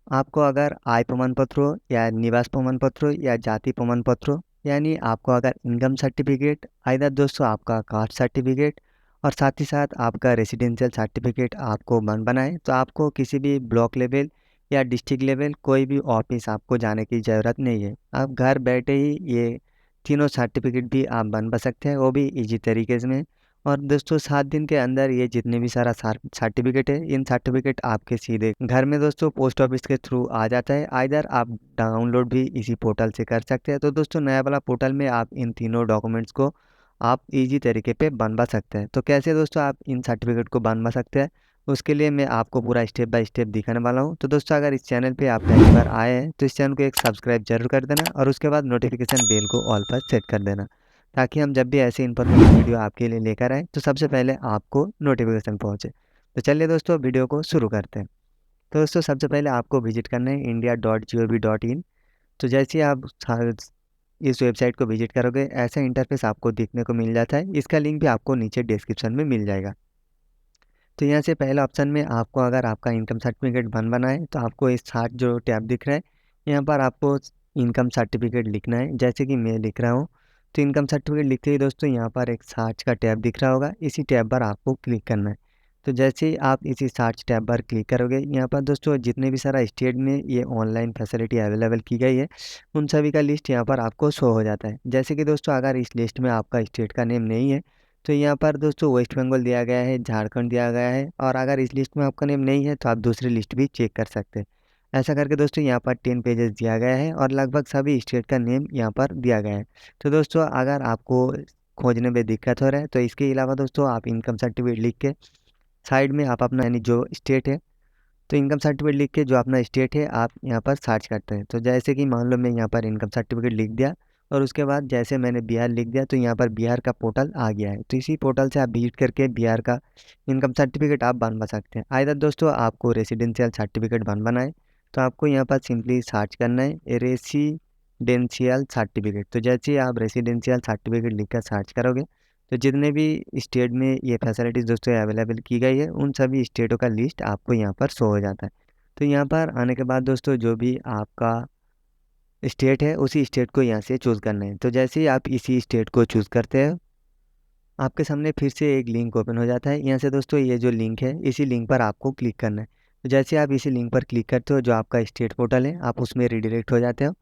आपको अगर आय प्रमाण पत्र हो या निवास प्रमाण पत्र हो या जाति प्रमाण पत्र हो, यानी आपको अगर इनकम सर्टिफिकेट, आइदर दोस्तों आपका कास्ट सर्टिफिकेट और साथ ही साथ आपका रेसिडेंशियल सर्टिफिकेट आपको बनवाना है, तो आपको किसी भी ब्लॉक लेवल या डिस्ट्रिक्ट लेवल कोई भी ऑफिस आपको जाने की ज़रूरत नहीं है। आप घर बैठे ही ये तीनों सर्टिफिकेट भी आप बनवा सकते हैं, वो भी ईजी तरीके से में। और दोस्तों 7 दिन के अंदर ये जितने भी सारा सर्टिफिकेट है, इन सर्टिफिकेट आपके सीधे घर में दोस्तों पोस्ट ऑफिस के थ्रू आ जाता है। आइदर आप डाउनलोड भी इसी पोर्टल से कर सकते हैं। तो दोस्तों नया वाला पोर्टल में आप इन तीनों डॉक्यूमेंट्स को आप इजी तरीके पे बनवा सकते हैं। तो कैसे दोस्तों आप इन सर्टिफिकेट को बनवा सकते हैं, उसके लिए मैं आपको पूरा स्टेप बाय स्टेप दिखाने वाला हूँ। तो दोस्तों अगर इस चैनल पे आप पहली बार आए हैं तो इस चैनल को एक सब्सक्राइब जरूर कर देना और उसके बाद नोटिफिकेशन बेल को ऑल पर सेट कर देना, ताकि हम जब भी ऐसे इन्फॉर्मेटिव वीडियो आपके लिए लेकर आए तो सबसे पहले आपको नोटिफिकेशन पहुंचे। तो चलिए दोस्तों वीडियो को शुरू करते हैं। तो दोस्तों सबसे पहले आपको विजिट करना है india.gov.in। तो जैसे ही आप इस वेबसाइट को विजिट करोगे ऐसा इंटरफेस आपको देखने को मिल जाता है। इसका लिंक भी आपको नीचे डिस्क्रिप्शन में मिल जाएगा। तो यहाँ से पहला ऑप्शन में आपको अगर आपका इनकम सर्टिफिकेट बनवाना है तो आपको इस 60 जो टैब दिख रहा है, यहाँ पर आपको इनकम सर्टिफिकेट लिखना है, जैसे कि मैं लिख रहा हूँ। तो इनकम सर्टिफिकेट लिखते ही दोस्तों यहाँ पर एक सर्च का टैब दिख रहा होगा, इसी टैब पर आपको क्लिक करना है। तो जैसे ही आप इसी सर्च टैब पर क्लिक करोगे, यहाँ पर दोस्तों जितने भी सारा स्टेट में ये ऑनलाइन फैसिलिटी अवेलेबल की गई है, उन सभी का लिस्ट यहाँ पर आपको शो हो जाता है। जैसे कि दोस्तों अगर इस लिस्ट में आपका स्टेट का नेम नहीं है तो यहाँ पर दोस्तों वेस्ट बंगाल दिया गया है, झारखंड दिया गया है, और अगर इस लिस्ट में आपका नेम नहीं है तो आप दूसरी लिस्ट भी चेक कर सकते हैं। ऐसा करके दोस्तों यहाँ पर 10 पेजेस दिया गया है और लगभग सभी स्टेट का नेम यहाँ पर दिया गया है। तो दोस्तों अगर आपको खोजने में दिक्कत हो रहा है तो इसके अलावा दोस्तों आप इनकम सर्टिफिकेट लिख के साइड में आप अपना यानी जो स्टेट है, तो इनकम सर्टिफिकेट लिख के जो अपना स्टेट है आप यहाँ पर सर्च करते हैं। तो जैसे कि मान लो मैं यहाँ पर इनकम सर्टिफिकेट लिख दिया और उसके बाद जैसे मैंने बिहार लिख दिया तो यहाँ पर बिहार का पोर्टल आ गया है। तो इसी पोर्टल से आप विजिट करके बिहार का इनकम सर्टिफिकेट आप बनवा सकते हैं। आइदर दोस्तों आपको रेसिडेंशियल सर्टिफिकेट बनवाना है तो आपको यहाँ पर सिंपली सर्च करना है रेसिडेंशियल सर्टिफिकेट। तो जैसे ही आप रेसिडेंशियल सर्टिफिकेट लिख कर सर्च करोगे तो जितने भी स्टेट में ये फैसिलिटीज़ दोस्तों अवेलेबल की गई है, उन सभी स्टेटों का लिस्ट आपको यहाँ पर शो हो जाता है। तो यहाँ पर आने के बाद दोस्तों जो भी आपका स्टेट है उसी स्टेट को यहाँ से चूज़ करना है। तो जैसे ही आप इसी स्टेट को चूज़ करते हैं, आपके सामने फिर से एक लिंक ओपन हो जाता है। यहाँ से दोस्तों ये जो लिंक है इसी लिंक पर आपको क्लिक करना है। तो जैसे आप इसी लिंक पर क्लिक करते हो जो आपका स्टेट पोर्टल है, आप उसमें रिडायरेक्ट हो जाते हो।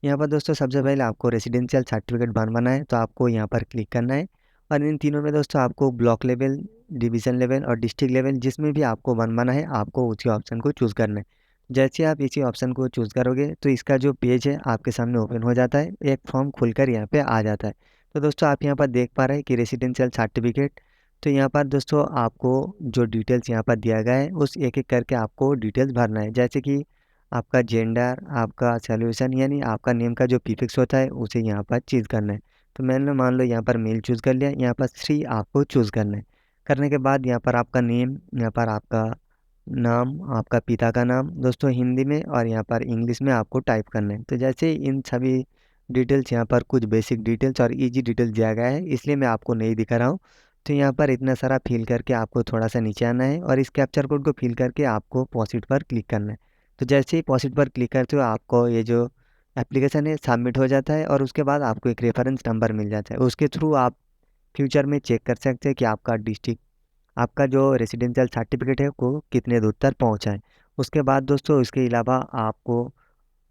यहाँ पर दोस्तों सबसे पहले आपको रेसिडेंशियल सर्टिफिकेट बनवाना है, तो आपको यहाँ पर क्लिक करना है। और इन तीनों में दोस्तों आपको ब्लॉक लेवल, डिवीज़न लेवल और डिस्ट्रिक्ट लेवल जिसमें भी आपको बनवाना है, आपको उसी ऑप्शन को चूज़ करना है। जैसे आप इसी ऑप्शन को चूज़ करोगे तो इसका जो पेज है आपके सामने ओपन हो जाता है, एक फॉर्म खुलकर यहाँ पे आ जाता है। तो दोस्तों आप यहाँ पर देख पा रहे हैं कि रेसिडेंशियल सर्टिफिकेट, तो यहाँ पर दोस्तों आपको जो डिटेल्स यहाँ पर दिया गया है उस एक एक करके आपको डिटेल्स भरना है। जैसे कि आपका जेंडर, आपका सॉल्यूशन यानी आपका नेम का जो प्रीफिक्स होता है उसे यहाँ पर चूज़ करना है। तो मैंने मान लो यहाँ पर मेल चूज़ कर लिया, यहाँ पर श्री आपको चूज़ करना है। करने के बाद यहाँ पर आपका नेम, यहाँ पर आपका नाम, आपका पिता का नाम दोस्तों हिंदी में और यहाँ पर इंग्लिश में आपको टाइप करना है। तो जैसे इन सभी डिटेल्स यहाँ पर कुछ बेसिक डिटेल्स और इजी डिटेल्स दिया गया है, इसलिए मैं आपको नहीं दिखा रहा हूँ। तो यहाँ पर इतना सारा फिल करके आपको थोड़ा सा नीचे आना है और इस कैप्चर कोड को फिल करके आपको प्रोसीड पर क्लिक करना है। तो जैसे ही प्रोसीड पर क्लिक करते हो आपको ये जो एप्लीकेशन है सबमिट हो जाता है और उसके बाद आपको एक रेफरेंस नंबर मिल जाता है। उसके थ्रू आप फ्यूचर में चेक कर सकते हैं कि आपका डिस्ट्रिक्ट, आपका जो रेसिडेंशियल सर्टिफिकेट है वो कितने दूर तक पहुँचा है। उसके बाद दोस्तों इसके अलावा आपको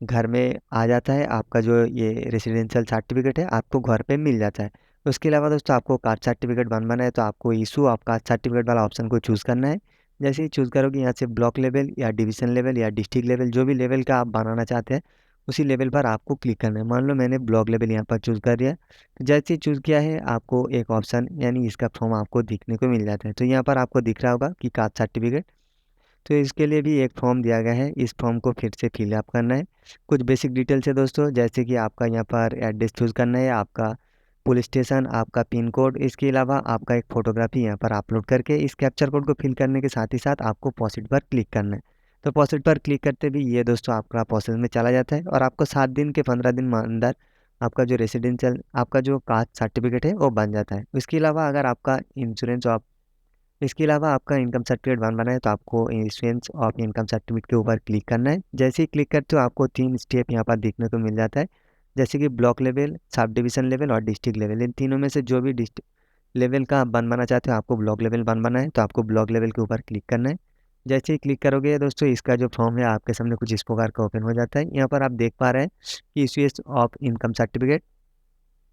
घर में आ जाता है, आपका जो ये रेसिडेंशियल सर्टिफिकेट है आपको घर पे मिल जाता है। उसके अलावा दोस्तों आपको कास्ट सर्टिफिकेट बनवाना है तो आपको इशू ऑफ कास्ट सर्टिफिकेट वाला ऑप्शन को चूज़ करना है। जैसे ही चूज़ करोगे यहाँ से ब्लॉक लेवल या डिवीज़न लेवल या डिस्ट्रिक्ट लेवल जो भी लेवल का आप बनाना चाहते हैं उसी लेवल पर आपको क्लिक करना है। मान लो मैंने ब्लॉक लेवल यहाँ पर चूज़ कर दिया। तो जैसे ही चूज़ किया है आपको एक ऑप्शन यानी इसका फॉर्म आपको दिखने को मिल जाता है। तो यहाँ पर आपको दिख रहा होगा कि कास्ट सर्टिफिकेट, तो इसके लिए भी एक फॉर्म दिया गया है, इस फॉर्म को फिर से फिलअप करना है। कुछ बेसिक डिटेल्स है दोस्तों, जैसे कि आपका यहाँ पर एड्रेस चूज़ करना है, आपका पुलिस स्टेशन, आपका पिन कोड, इसके अलावा आपका एक फ़ोटोग्राफी यहाँ पर अपलोड करके इस कैप्चर कोड को फिल करने के साथ ही साथ आपको प्रोसीड पर क्लिक करना है। तो प्रोसीड पर क्लिक करते भी ये दोस्तों आपका प्रोसेस में चला जाता है और आपको 7 दिन के 15 दिन में अंदर आपका जो रेसिडेंशियल, आपका जो कास्ट सर्टिफिकेट है वो बन जाता है। इसके अलावा अगर आपका इंश्योरेंस इसके अलावा आपका इनकम सर्टिफिकेट बनवाना है तो आपको इश्यूएंस ऑफ इनकम सर्टिफिकेट के ऊपर क्लिक करना है। जैसे ही क्लिक करते हो आपको 3 स्टेप यहाँ पर देखने को मिल जाता है, जैसे कि block level, sub division level और डिस्ट्रिक्ट लेवल। इन तीनों में से जो भी लेवल का आप बनवाना चाहते हो, आपको ब्लॉक लेवल बनवाना है तो आपको ब्लॉक लेवल के ऊपर क्लिक करना है। जैसे ही क्लिक करोगे दोस्तों, इसका जो फॉर्म है आपके सामने कुछ इस प्रकार का ओपन हो जाता है। यहाँ पर आप देख पा रहे हैं कि इश्यूएंस ऑफ इनकम सर्टिफिकेट।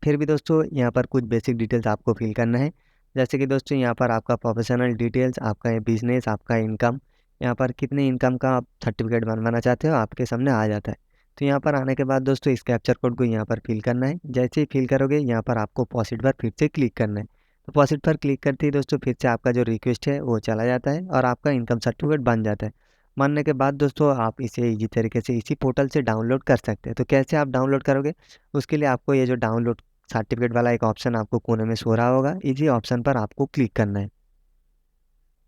फिर भी दोस्तों यहाँ पर कुछ बेसिक डिटेल्स आपको फिल करना है, जैसे कि दोस्तों यहाँ पर आपका प्रोफेशनल डिटेल्स, आपका बिजनेस, आपका इनकम, यहाँ पर कितने इनकम का आप सर्टिफिकेट बनवाना चाहते हो आपके सामने आ जाता है। तो यहाँ पर आने के बाद दोस्तों इस कैप्चर कोड को यहाँ पर फिल करना है। जैसे ही फिल करोगे यहाँ पर आपको प्रोसीड पर फिर से क्लिक करना है। तो प्रोसीड पर क्लिक करते ही दोस्तों फिर से आपका जो रिक्वेस्ट है वो चला जाता है और आपका इनकम सर्टिफिकेट बन जाता है। बनने के बाद दोस्तों आप इसे इजी तरीके से इसी पोर्टल से डाउनलोड कर सकते हैं। तो कैसे आप डाउनलोड करोगे, उसके लिए आपको ये जो डाउनलोड सर्टिफिकेट वाला एक ऑप्शन आपको कोने में शो रहा होगा, इसी ऑप्शन पर आपको क्लिक करना है।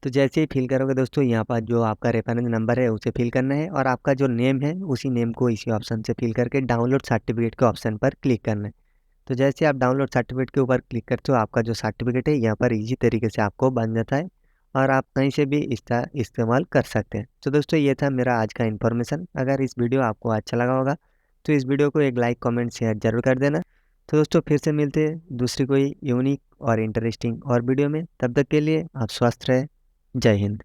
तो जैसे ही फिल करोगे दोस्तों यहाँ पर जो आपका रेफरेंस नंबर है उसे फिल करना है और आपका जो नेम है उसी नेम को इसी ऑप्शन से फिल करके डाउनलोड सर्टिफिकेट के ऑप्शन पर क्लिक करना है। तो जैसे आप डाउनलोड सर्टिफिकेट के ऊपर क्लिक करते हो आपका जो सर्टिफिकेट है यहाँ पर इजी तरीके से आपको बन जाता है और आप कहीं से भी इसका इस्तेमाल कर सकते हैं। तो दोस्तों ये था मेरा आज का इन्फॉर्मेशन। अगर इस वीडियो आपको अच्छा लगा होगा तो इस वीडियो को एक लाइक, कमेंट, शेयर जरूर कर देना। तो दोस्तों फिर से मिलते हैं दूसरी कोई यूनिक और इंटरेस्टिंग और वीडियो में। तब तक के लिए आप स्वस्थ रहें। जय हिंद।